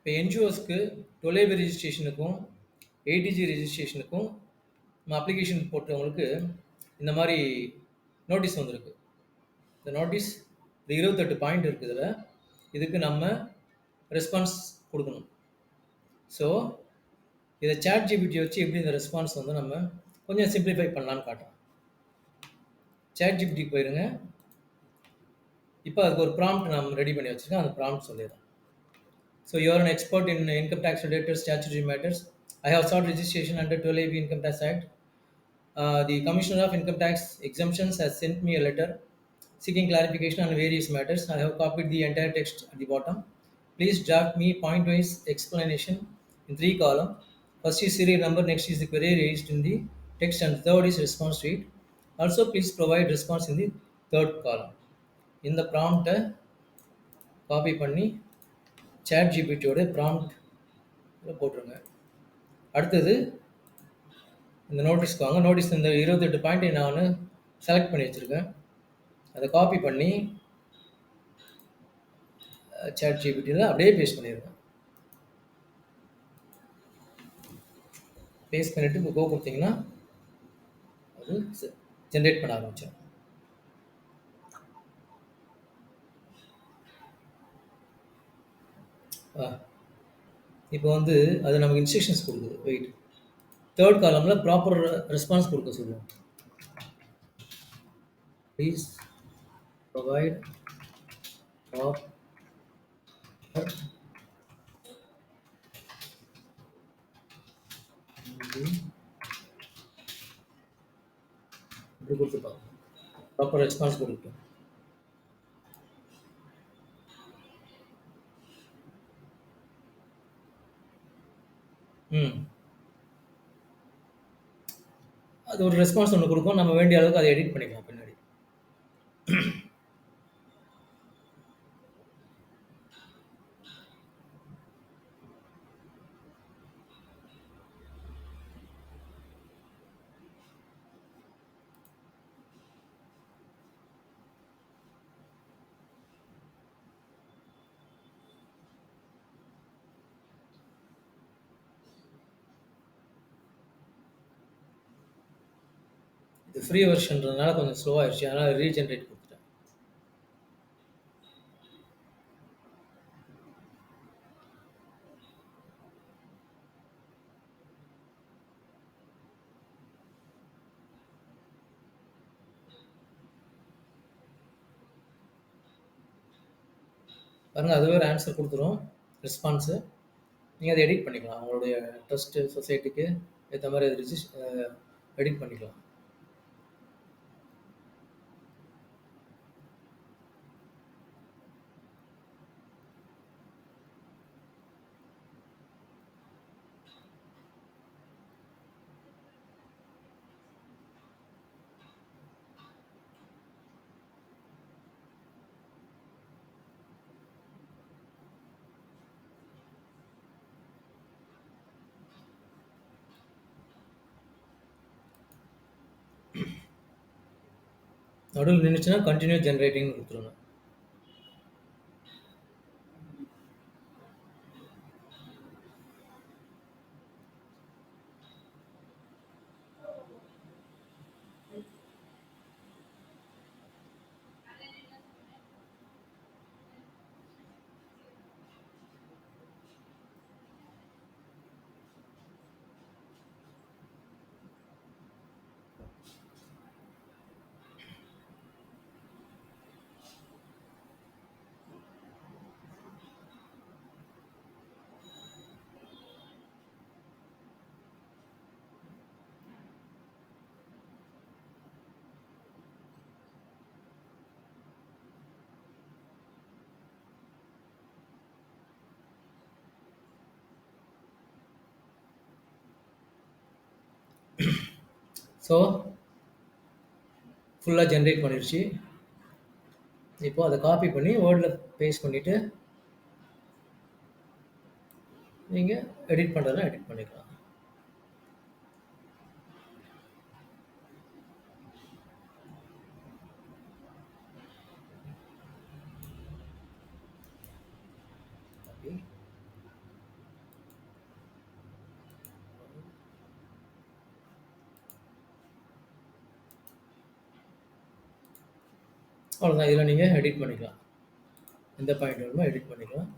இப்போ என்ஜிஓஸ்க்கு தொலைவு ரெஜிஸ்ட்ரேஷனுக்கும் ஏடிஜி ரெஜிஸ்ட்ரேஷனுக்கும் நம்ம அப்ளிகேஷன் போட்டவங்களுக்கு இந்த மாதிரி நோட்டீஸ் வந்திருக்கு. இந்த நோட்டீஸ் இந்த 28 பாயிண்ட் இருக்குது இதில். இதுக்கு நம்ம ரெஸ்பான்ஸ் கொடுக்கணும். ஸோ இதை சாட் ஜிபிடி வச்சு எப்படி இந்த ரெஸ்பான்ஸ் வந்து நம்ம கொஞ்சம் சிம்பிளிஃபை பண்ணலான்னு காட்டுறோம். சாட் ஜிபிடிக்கு போயிருங்க. இப்போ அதுக்கு ஒரு ப்ராம்ப்ட் நம்ம ரெடி பண்ணி வச்சுருக்கேன். அந்த ப்ராம்ப்ட் சொல்லிடுறேன். So you are an expert in income tax related statutory matters. I have sought registration under 12AB Income Tax Act. The Commissioner of Income Tax Exemptions has sent me a letter seeking clarification on various matters. I have copied the entire text at the bottom. Please draft me point-wise explanation in 3 columns. First is serial number, next is the query raised in the text, and third is response to it. Also, please provide response in the third column. In the prompt, copy பண்ணி chat ஜிபிடியோட prompt போட்டுருங்க. அடுத்தது இந்த நோட்டீஸ்க்கு வாங்க. Notice இந்த 28 பாயிண்ட்டை நான் select பண்ணி வச்சுருக்கேன். அதை காப்பி பண்ணி சாட் ஜிபிடியில் அப்படியே பேஸ்ட் பண்ணிடுவேன். பேஸ்ட் பண்ணிவிட்டு இப்போ கோ கொடுத்தீங்கன்னா அது ஜென்ரேட் பண்ண ஆரம்பிச்சிடும். இப்போ வந்து அது நமக்கு இன்ஸ்ட்ரக்ஷன்ஸ் கொடுக்குது. வெயிட், தேர்ட் காலமில் ப்ராப்பர் ரெஸ்பான்ஸ் கொடுக்க சொல்லுவோம். ப்ளீஸ் ப்ரொவைட் இப்படி கொடுத்துருப்பாங்க. ப்ராப்பர் ரெஸ்பான்ஸ் கொடுக்கும். அது ஒரு ரெஸ்பான்ஸ் ஒன்று கொடுக்கும். நம்ம வேண்டிய அளவுக்கு அதை எடிட் பண்ணிக்கலாம் பின்னாடி. இது ஃப்ரீ வெர்ஷன்றதுனால கொஞ்சம் ஸ்லோவாகிடுச்சு. அதனால் ரீஜென்ரேட் கொடுத்துட்டேன். பாருங்கள், அதுவே ஒரு ஆன்சர் கொடுத்துரும் ரெஸ்பான்ஸு. நீங்கள் அதை எடிட் பண்ணிக்கலாம். உங்களுடைய ட்ரஸ்ட்டு சொசைட்டிக்கு ஏற்ற மாதிரி அதை எடிட் பண்ணிக்கலாம். நடுவில் நின்றுச்சுன்னா கண்டினியூ ஜென்ரேட்டிங்னு கொடுத்துருங்க. ஸோ ஃபுல்லாக ஜென்ரேட் பண்ணிடுச்சு. இப்போது அதை காப்பி பண்ணி வேர்டில் பேஸ்ட் பண்ணிவிட்டு நீங்கள் எடிட் பண்ணுறதுனா எடிட் பண்ணிக்கலாம். அவ்வளோதான். இதில நீங்க எடிட் பண்ணிக்கலாம். எந்த பாயிண்ட் வேணுமோ எடிட் பண்ணிக்கலாம்.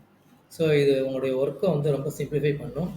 ஸோ இது உங்களுடைய ஒர்க்க வந்து ரொம்ப சிம்ப்ளிஃபை பண்ணும்.